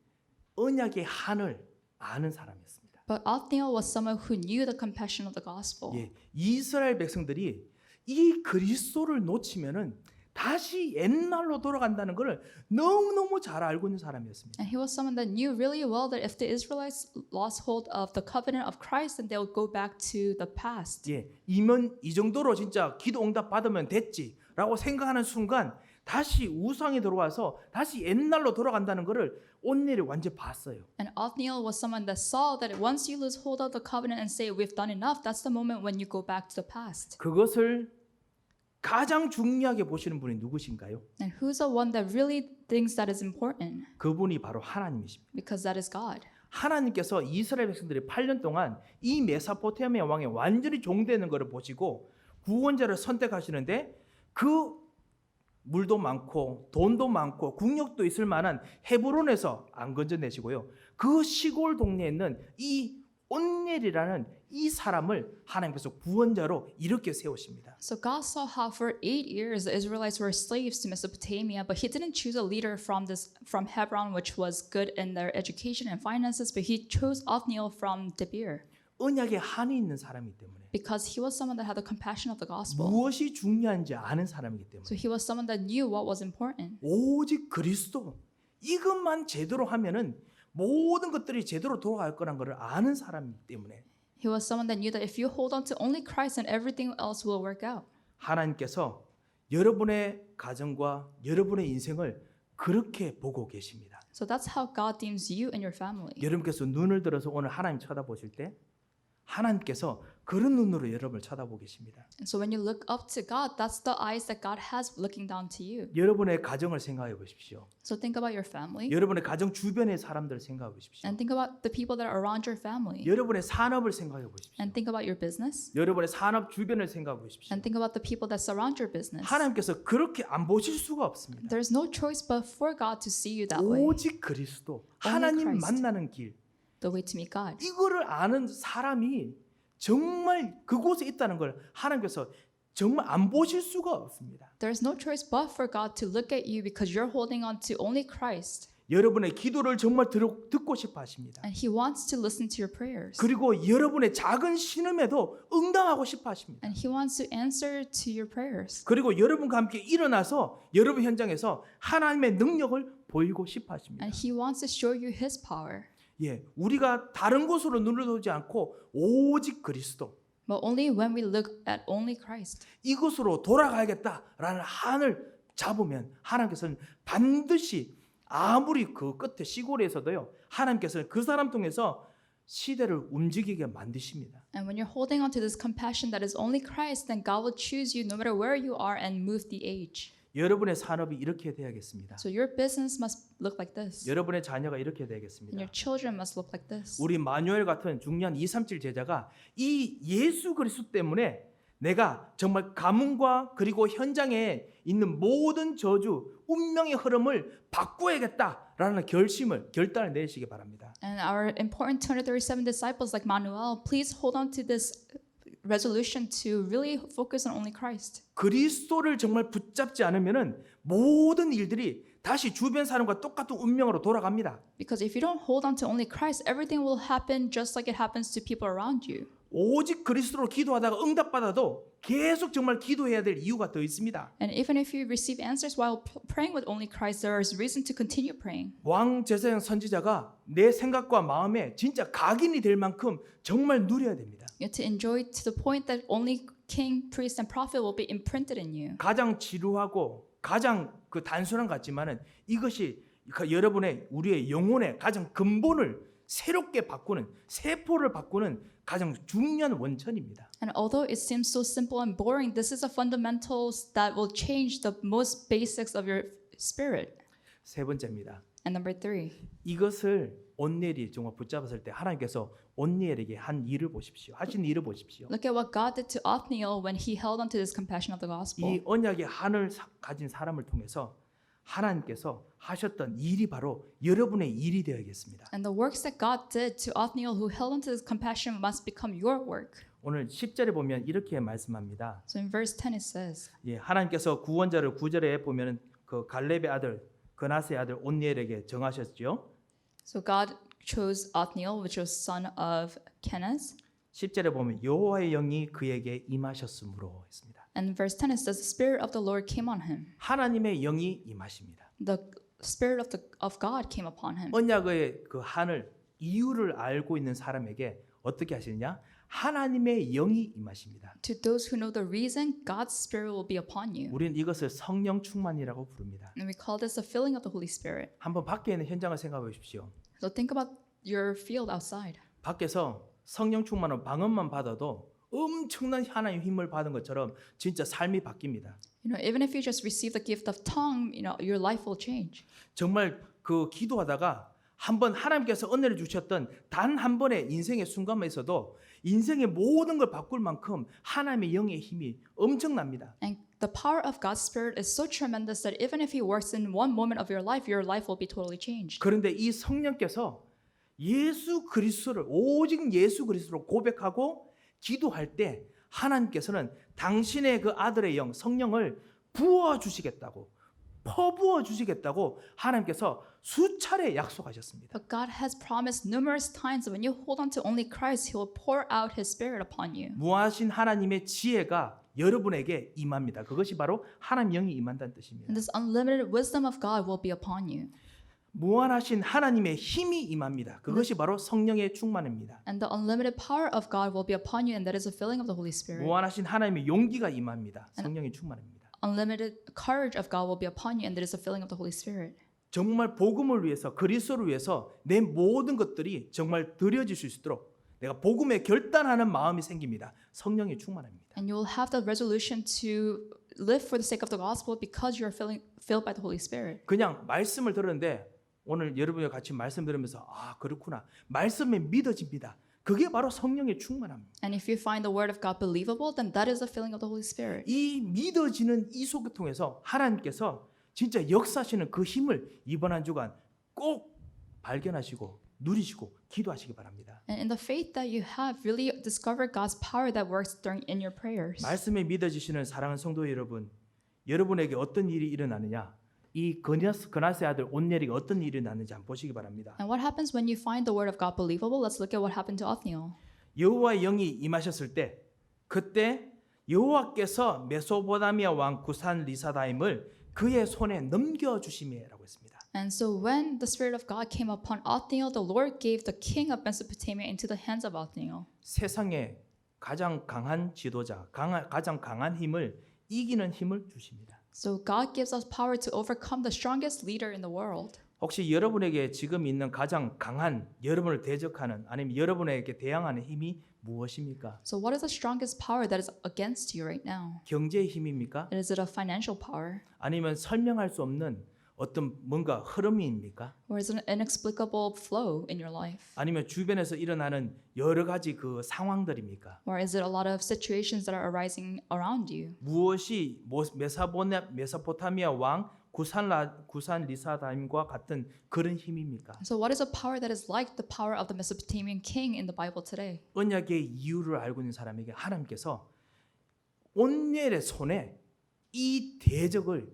언약의 한을 아는 사람이었습니다. But Othniel was someone who knew the compassion of the gospel. 예, 이스라엘 백성들이 이 그리스도를 놓치면은 다시 옛날로 돌아간다는 것을 너무너무 잘 알고 있는 사람이었습니다. And he was someone that knew really well that if the Israelites lost hold of the covenant of Christ, then they would go back to the past. 예, 이면 이 정도로 진짜 기도 응답 받으면 됐지라고 생각하는 순간 다시 우상이 들어와서 다시 옛날로 돌아간다는 것을 온니엘이 완전 봤어요. And Othniel was someone that saw that once you lose hold of the covenant and say we've done enough, that's the moment when you go back to the past. 그것을 가장 중요하게 보시는 분이 누구신가요? And who's the one that really thinks that is important? 그분이 바로 하나님이십니다. Because that is God. 하나님께서 이스라엘 백성들이 8년 동안 이 메소포타미아 왕에 완전히 종되는 것을 보시고 구원자를 선택하시는데 그 물도 많고 돈도 많고 국력도 있을 만한 헤브론에서 안 건져내시고요. 그 시골 동네에 있는 이 온넬이라는 이 사람을 하나님께서 구원자로 이렇게 세우십니다. So God saw how for 8 years the Israelites were slaves to Mesopotamia, but He didn't choose a leader from Hebron, which was good in their education and finances, but He chose Othniel from Debir 언약의 한이 있는 사람이기 때문에 because he was someone that had the compassion of the gospel. 무엇이 중요한지 아는 사람이기 때문에 So he was someone that knew what was important. 오직 그리스도 이것만 제대로 하면은 모든 것들이 제대로 돌아갈 거란 것을 아는 사람이기 때문에 He was someone that knew that if you hold on to only Christ, then everything else will work out. 하나님께서 여러분의 가정과 여러분의 인생을 그렇게 보고 계십니다. So that's how God deems you and your family. 여러분께서 눈을 들어서 오늘 하나님 쳐다보실 때 하나님께서 그런 눈으로 여러분을 쳐다보고 계십니다. And so when you look up to God, that's the eyes that God has looking down to you. 여러분의 가정을 생각해 보십시오. So think about your family 여러분의 가정 주변의 사람들을 생각해 보십시오. and think about the people that are around your family 여러분의 산업을 생각해 보십시오. and think about your business 여러분의 산업 주변을 생각해 보십시오. and think about the people that surround your business. 하나님께서 그렇게 안 보실 수가 없습니다. There's no choice but for God to see you that way. 오직 그리스도 하나님 Christ. 만나는 길 The way to meet God. 이거를 아는 사람이 정말 그곳에 있다는 걸 하나님께서 정말 안 보실 수가 없습니다. There's no choice but for God to look at you because you're holding on to only Christ. 여러분의 기도를 정말 듣고 싶어 하십니다. And He wants to listen to your prayers. 그리고 여러분의 작은 신음에도 응답하고 싶어 하십니다. And He wants to answer to your prayers. 그리고 여러분과 함께 일어나서 여러분 현장에서 하나님의 능력을 보이고 싶어 하십니다. And He wants to show you His power. 예, 우리가 다른 곳으로 눈을 돌지 않고 오직 그리스도 But only when we look at only Christ. 이곳으로 돌아가야겠다라는 한을 잡으면 하나님께서는 반드시 아무리 그 끝에 시골에서도요. 하나님께서는 그 사람 통해서 시대를 움직이게 만드십니다. And when you're holding on to this compassion that is only Christ, then God will choose you no matter where you are and move the age. 여러분의 산업이 이렇게 돼야겠습니다. So your business must look like this. 여러분의 자녀가 이렇게 And 되겠습니다. your children must look like this. 우리 마누엘 같은 중요한 237 제자가 이 예수 그리스도 때문에 내가 정말 가문과 그리고 현장에 있는 모든 저주, 운명의 흐름을 바꿔야겠다라는 결단을 내시기 바랍니다. And our important 237 disciples like Manuel, please hold on to this resolution to really focus on only Christ. 그리스도를 정말 붙잡지 않으면은 모든 일들이 다시 주변 사람과 똑같은 운명으로 돌아갑니다. Because if you don't hold on to only Christ, everything will happen just like it happens to people around you. 오직 그리스도로 기도하다가 응답받아도 계속 정말 기도해야 될 이유가 더 있습니다. And even if you receive answers while praying with only Christ, there is reason to continue praying. 왕 제사장 선지자가 내 생각과 마음에 진짜 각인이 될 만큼 정말 누려야 됩니다. You have to enjoy to the point that only king, priest, and prophet will be imprinted in you. 가장 지루하고 가장 그 단순한 것 같지만은 이것이 여러분의 우리의 영혼의 가장 근본을 새롭게 바꾸는 세포를 바꾸는 가장 중요한 원천입니다. And although it seems so simple and boring, this is a fundamentals that will change the most basics of your spirit. 세 번째입니다. And number 3, 이것을 온니엘이 정말 붙잡았을 때 하나님께서 온니엘에게 한 일을 보십시오. 하신 일을 보십시오. look at what God did to Othniel when he held on to this compassion of the gospel. 이 언약의 한을 가진 사람을 통해서 하나님께서 하셨던 일이 바로 여러분의 일이 되어야겠습니다. And the works that God did to Othniel who held on to this compassion must become your work. 오늘 10절에 보면 이렇게 말씀합니다. So in verse 10 it says, 예, 하나님께서 구원자를 9절에 보면은 그 갈렙의 아들 그나스의 아들 온니엘에게 정하셨죠. so God chose Othniel, which was son of Kenaz. 10절에 보면 여호와의 영이 그에게 임하셨으므로 했습니다. And in verse 10 it says, the spirit of the Lord came on him. 하나님의 영이 임하십니다. The spirit of God came upon him. 언약의 그 한을 이유를 알고 있는 사람에게 어떻게 하시느냐? 하나님의 영이 임하십니다. To those who know the reason, God's spirit will be upon you. 우리는 이것을 성령 충만이라고 부릅니다. And we call this the filling of the Holy Spirit. 한번 밖에 있는 현장을 생각해 보십시오. So think about your field outside. 밖에서 성령 충만은 방언만 받아도 엄청난 하나님의 힘을 받은 것처럼 진짜 삶이 바뀝니다. You know, even if you just receive the gift of tongue, you know, your life will change. 정말 그 기도하다가 한번 하나님께서 은혜를 주셨던 단 한 번의 인생의 순간에서도 인생의 모든 걸 바꿀 만큼 하나님의 영의 힘이 엄청납니다. And the power of God's Spirit is so tremendous that even if He works in one moment of your life will be totally changed. 그런데 이 성령께서 예수 그리스도를 오직 예수 그리스도로 고백하고 기도할 때 하나님께서는 당신의 그 아들의 영 성령을 부어 주시겠다고 퍼부어 주시겠다고 하나님께서 수차례 약속하셨습니다. But God has promised numerous times that when you hold on to only Christ, He will pour out His Spirit upon you. 무하신 하나님의 지혜가 여러분에게 임합니다. 그것이 바로 하나님 영이 임한다는 뜻입니다. And this unlimited wisdom of God will be upon you. 무한하신 하나님의 힘이 임합니다. 그것이 바로 성령의 충만입니다. And the unlimited power of God will be upon you, and that is the filling of the Holy Spirit. 무한하신 하나님의 용기가 임합니다. 성령의 충만입니다. Unlimited courage of God will be upon you, and that is the filling of the Holy Spirit. 정말 복음을 위해서 그리스도를 위해서 내 모든 것들이 정말 드려질 수 있도록 내가 복음에 결단하는 마음이 생깁니다. 성령의 충만합니다. And you will have the resolution to live for the sake of the gospel because you are filled by the Holy Spirit. 그냥 말씀을 들었는데 오늘 여러분과 같이 말씀 들으면서 아 그렇구나 말씀에 믿어집니다. 그게 바로 성령의 충만함입니다. And if you find the word of God believable, then that is the filling of the Holy Spirit. 이 믿어지는 이 속을 통해서 하나님께서 진짜 역사하시는 그 힘을 이번 한 주간 꼭 발견하시고 누리시고 기도하시기 바랍니다. And in the faith that you have, really discover God's power that works in your prayers. 말씀에 믿어지시는 사랑하는 성도 여러분, 여러분에게 어떤 일이 일어나느냐? 이 그나스의 아들 온니엘에게 어떤 일이 일어나는지 한번 보시기 바랍니다. And what happens when you find the word of God believable? Let's look at what happened to Othniel. 여호와의 영이 임하셨을 때 그때 여호와께서 메소포타미아 왕 구산 리사다임을 그의 손에 넘겨 주심이라고 했습니다. And so when the Spirit of God came upon Othniel, the Lord gave the king of Mesopotamia into the hands of Othniel. 세상에 가장 강한 지도자, 가장 강한 힘을 이기는 힘을 주십니다. So God gives us power to overcome the strongest leader in the world. 혹시 여러분에게 지금 있는 가장 강한 여러분을 대적하는 아니면 여러분에게 대항하는 힘이 무엇입니까? So what is the strongest power that is against you right now? 경제의 힘입니까? Is it a financial power? 아니면 설명할 수 없는 어떤 뭔가 흐름입니까? Or is it an inexplicable flow in your life? 아니면 주변에서 일어나는 여러 가지 그 상황들입니까? Or is it a lot of situations that are arising around you? 무엇이 메소포타미아 왕 구산 리사다임과 같은 그런 힘입니까? So what is a power that is like the power of the Mesopotamian king in the Bible today? 언약의 이유를 알고 있는 사람에게 하나님께서 온니엘의 손에 이 대적을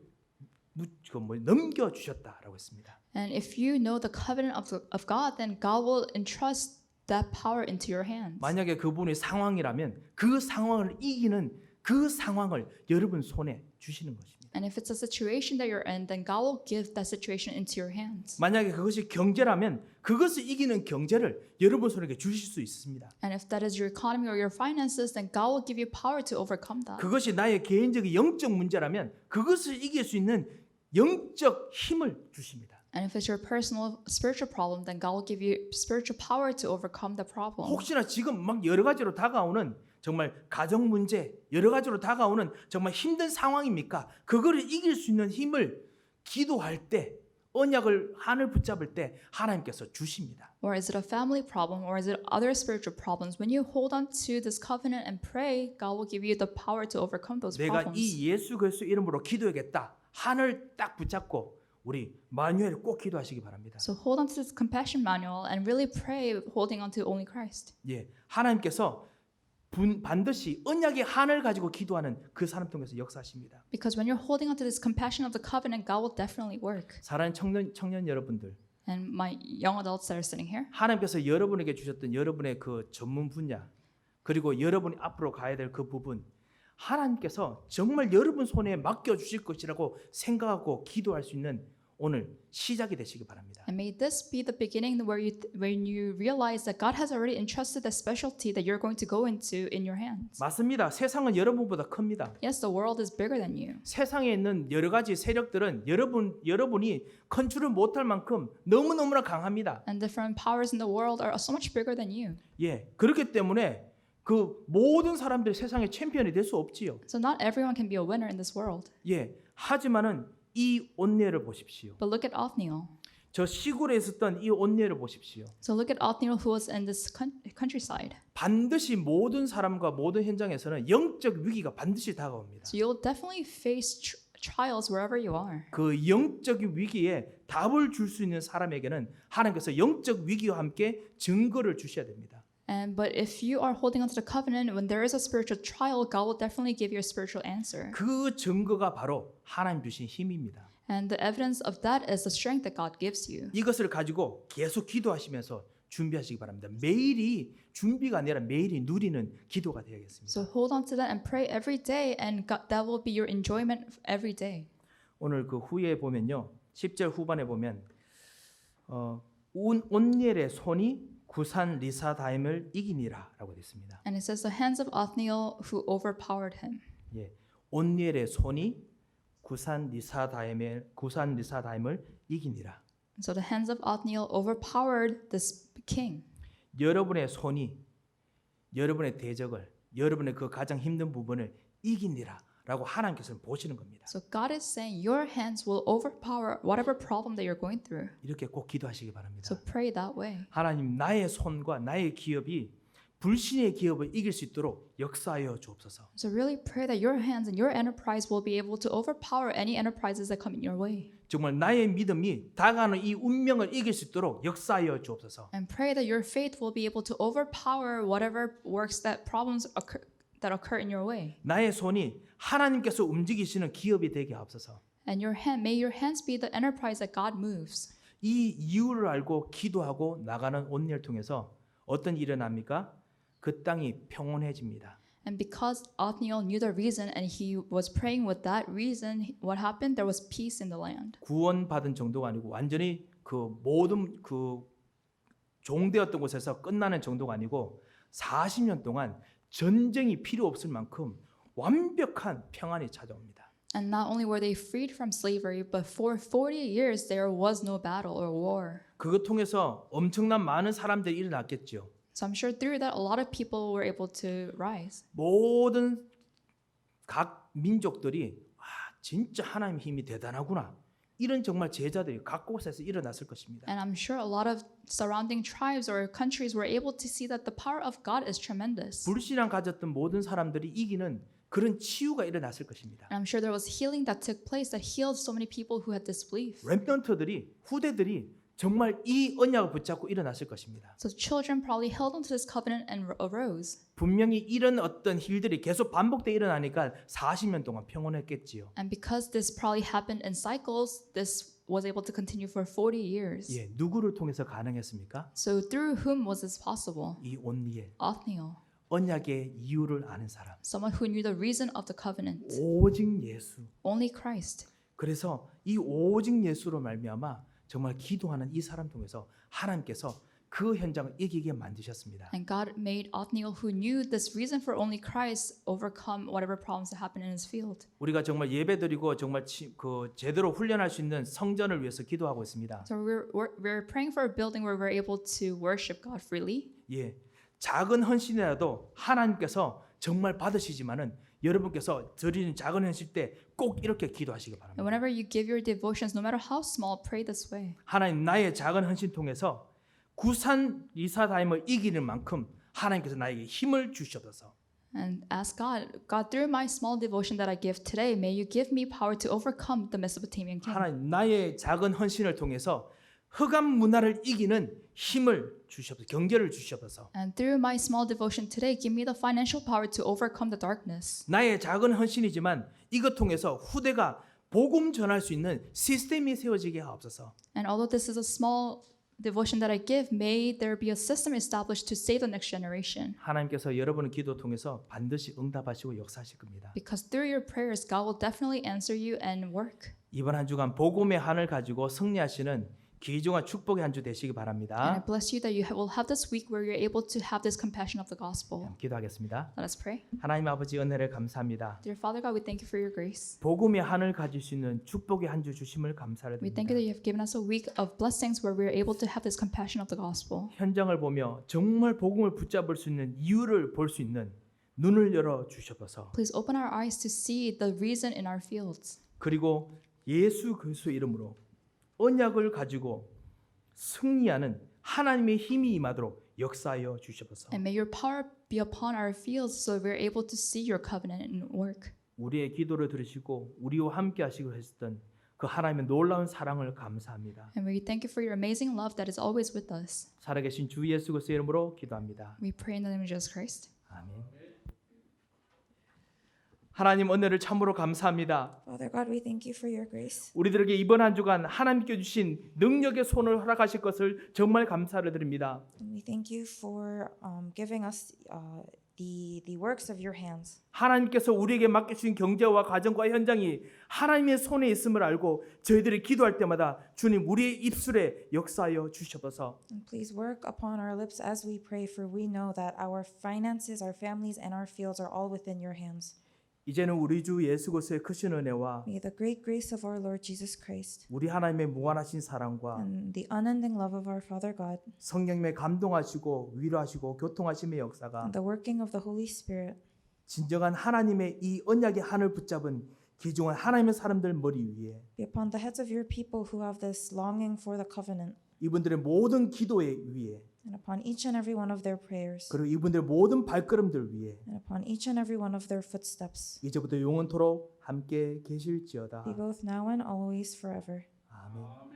넘겨 주셨다라고 했습니다. And if you know the covenant of God, then God will entrust that power into your hands. 만약에 그분의 상황이라면 그 상황을 이기는 그 상황을 여러분 손에 주시는 것입니다. And if it's a situation that you're in, then God will give that situation into your hands. 만약에 그것이 경제라면 그것을 이기는 경제를 여러분 손에게 주실 수 있습니다. And if that is your economy or your finances, then God will give you power to overcome that. 그것이 나의 개인적인 영적 문제라면 그것을 이길 수 있는 영적 힘을 주십니다. And if it's your personal spiritual problem, then God will give you spiritual power to overcome the problem. 혹시나 지금 막 여러 가지로 다가오는 정말 가정 문제, 여러 가지로 다가오는 정말 힘든 상황입니까? 그거를 이길 수 있는 힘을 기도할 때, 언약을 한을 붙잡을 때 하나님께서 주십니다. Or is it a family problem, or is it other spiritual problems? When you hold on to this covenant and pray, God will give you the power to overcome those 내가 problems. 이 예수 그리스도 이름으로 기도하겠다. 한을 딱 붙잡고 우리 마누엘 꼭 기도하시기 바랍니다. So hold on to this compassion manual and really pray holding on to only Christ. 예, 하나님께서 반드시 언약의 한을 가지고 기도하는 그 사람 통해서 역사하십니다. Because when you're holding on to this compassion of the covenant, God will definitely work. 사랑하는 청년 여러분들, And my young adults that are sitting here, 하나님께서 여러분에게 주셨던 여러분의 그 전문 분야, 그리고 여러분이 앞으로 가야 될 그 부분, 하나님께서 정말 여러분 손에 맡겨 주실 것이라고 생각하고 기도할 수 있는 오늘 시작이 되시기 바랍니다. and may this be the beginning when you realize that God has already entrusted the specialty that you're going to go into in your hands. 맞습니다. 세상은 여러분보다 큽니다. Yes, the world is bigger than you. 세상에 있는 여러 가지 세력들은 여러분이 컨트롤 못할 만큼 너무너무나 강합니다. And different powers in the world are so much bigger than you. 예, 그렇기 때문에 그 모든 사람들이 세상의 챔피언이 될 수 없지요. So not everyone can be a winner in this world. 예, 하지만은 이 온니엘을 보십시오. But look at Othniel. 저 시골에 있었던 이 온니엘을 보십시오. So look at Othniel who was in this countryside. 반드시 모든 사람과 모든 현장에서는 영적 위기가 반드시 다가옵니다. So you'll definitely face trials wherever you are. 그 영적인 위기에 답을 줄 수 있는 사람에게는 하나님께서 영적 위기와 함께 증거를 주셔야 됩니다. But if you are holding onto the covenant, when there is a spiritual trial, God will definitely give you a spiritual answer. 그 증거가 바로 하나님 주신 힘입니다. And the evidence of that is the strength that God gives you. 이것을 가지고 계속 기도하시면서 준비하시기 바랍니다. 매일이 준비가 아니라 매일이 누리는 기도가 되어야겠습니다. So hold on to that and pray every day, and God, that will be your enjoyment every day. 오늘 그 후에 보면요, 10절 후반에 보면 온니엘의 손이 구산 리사다임을 이기니라라고 됐습니다. And it says the hands of Othniel who overpowered him. 예, 온니엘의 손이 구산 리사다임을 이기니라. So the hands of Othniel overpowered this king. 여러분의 손이 여러분의 대적을, 여러분의 그 가장 힘든 부분을 이기니라라고 하나님께서는 보시는 겁니다. So God is saying your hands will overpower whatever problem that you're going through. 이렇게 꼭 기도하시기 바랍니다. So pray that way. 하나님, 나의 손과 나의 기업이 불신의 기업을 이길 수 있도록 역사하여 주옵소서. So really pray that your hands and your enterprise will be able to overpower any enterprises that come in your way. 정말 나의 믿음이 다가오는 이 운명을 이길 수 있도록 역사하여 주옵소서. And pray that your faith will be able to overpower whatever works that problems occur in your way. 나의 손이 하나님께서 움직이시는 기업이 되게 하옵소서. And may your hands be the enterprise that God moves. 이 이유를 알고 기도하고 나가는 온니엘 통해서 어떤 일이 일어납니까? 그 땅이 평온해집니다. And because Othniel knew the reason and he was praying with that reason, what happened? There was peace in the land. 구원받은 정도가 아니고 완전히 그 모든 그 종되었던 곳에서 끝나는 정도가 아니고 40년 동안 전쟁이 필요 없을 만큼 완벽한 평안이 찾아옵니다. And not only were they freed from slavery, but for 40 years there was no battle or war. 그것 통해서 엄청난 많은 사람들이 일어났겠죠. So I'm sure through that a lot of people were able to rise. 모든 각 민족들이 진짜 하나님의 힘이 대단하구나. 이런 정말 제자들이 각 곳에서 일어났을 것입니다. And I'm sure a lot of surrounding tribes or countries were able to see that the power of God is tremendous. 불신앙 가졌던 모든 사람들이 이기는 그런 치유가 일어났을 것입니다. And I'm sure there was healing that took place that healed so many people who had disbelief. 렘넌트들이 후대들이 정말 이 언약을 붙잡고 일어났을 것입니다. So children probably held onto this covenant and arose. 분명히 이런 어떤 일들이 계속 반복돼 일어나니까 40년 동안 평온했겠지요. And because this probably happened in cycles, this was able to continue for 40 years. 예, 누구를 통해서 가능했습니까? So through whom was this possible? 이 온니엘, Othniel, 언약의 이유를 아는 사람. someone who knew the reason of the covenant. 오직 예수. Only Christ. 그래서 이 오직 예수로 말미암아 정말 기도하는 이 사람 통해서 하나님께서 그 현장을 이기게 만드셨습니다. And God made Othniel, who knew this reason for only Christ, overcome whatever problems that happened in his field. 우리가 정말 예배드리고 정말 제대로 훈련할 수 있는 성전을 위해서 기도하고 있습니다. So we're praying for a building where we're able to worship God freely. 예, 작은 헌신이라도 하나님께서 정말 받으시지만은 여러분께서 드리는 작은 헌신 때 꼭 이렇게 기도하시기 And 바랍니다. whenever you give your devotions, no matter how small, pray this way. 하나님 나의 작은 헌신 통해서 구산 리사다임을 이기는 만큼 하나님께서 나에게 힘을 주셔서 And ask God, God, through my small devotion that I give today, may you give me power to overcome the Mesopotamian king. 하나님 나의 작은 헌신을 통해서 흑암 문화를 이기는 힘을 주셔서 경계를 주셔서 And through my small devotion today, give me the financial power to overcome the darkness. 나의 작은 헌신이지만 이것 통해서 후대가 복음 전할 수 있는 시스템이 세워지게 하옵소서. And although this is a small devotion that I give, may there be a system established to save the next generation. 하나님께서 여러분의 기도 통해서 반드시 응답하시고 역사하실 겁니다. Because through your prayers, God will definitely answer you and work. 이번 한 주간 복음의 한을 가지고 승리하시는 귀중한 축복의 한 주 되시기 And I 바랍니다. bless you that you will have this week where you're able to have this compassion of the gospel. 기도하겠습니다. Let us pray. 하나님 아버지 은혜를 감사합니다. Dear Father God, we thank you for your grace. 복음의 한을 가질 수 있는 축복의 한 주 주심을 감사를 We thank 드립니다. you that you have given us a week of blessings where we are able to have this compassion of the gospel. 현장을 보며 정말 복음을 붙잡을 수 있는 이유를 볼 수 있는 눈을 열어 주셔서 Please open our eyes to see the reason in our fields. 그리고 예수 그리스도의 이름으로 언약을 가지고 승리하는 하나님의 힘이 임하도록 역사하여 주셔서 And may your power be upon our fields so we're able to see your covenant and work. 우리의 기도를 들으시고 우리와 함께 하시고 하셨던 그 하나님의 놀라운 사랑을 감사합니다. And we thank you for your amazing love that is always with us. 살아계신 주 예수 그리스도의 이름으로 기도합니다. We pray in the name of Jesus Christ. 아멘. 하나님 은혜를 참으로 감사합니다. Father God, we thank you for your grace. 우리들에게 이번 한 주간 하나님께 주신 능력의 손을 허락하실 것을 정말 감사를 드립니다. And we thank you for giving us the works of your hands. 하나님께서 우리에게 맡겨주신 경제와 가정과 현장이 하나님의 손에 있음을 알고 저희들이 기도할 때마다 주님 우리의 입술에 역사하여 주셔서 And please work upon our lips as we pray, for we know that our finances, our families, and our fields are all within your hands. 이제는 우리 주 예수 그리스도의 크신 은혜와 May the great grace of our Lord Jesus Christ 우리 하나님의 무한하신 사랑과 and the unending love of our Father God 성령님의 감동하시고 위로하시고 교통하심의 역사가 and the working of the Holy Spirit 진정한 하나님의 이 언약의 한을 붙잡은 귀중한 하나님의 사람들 머리 위에 be upon the heads of your people who have this longing for the covenant, 이분들의 모든 기도의 위에 and upon each and every one of their prayers, 그리고 이분들의 모든 발걸음들 위에 and upon each and every one of their footsteps. 이제부터 영원토록 함께 계실지어다. Be both now and always forever. 아멘.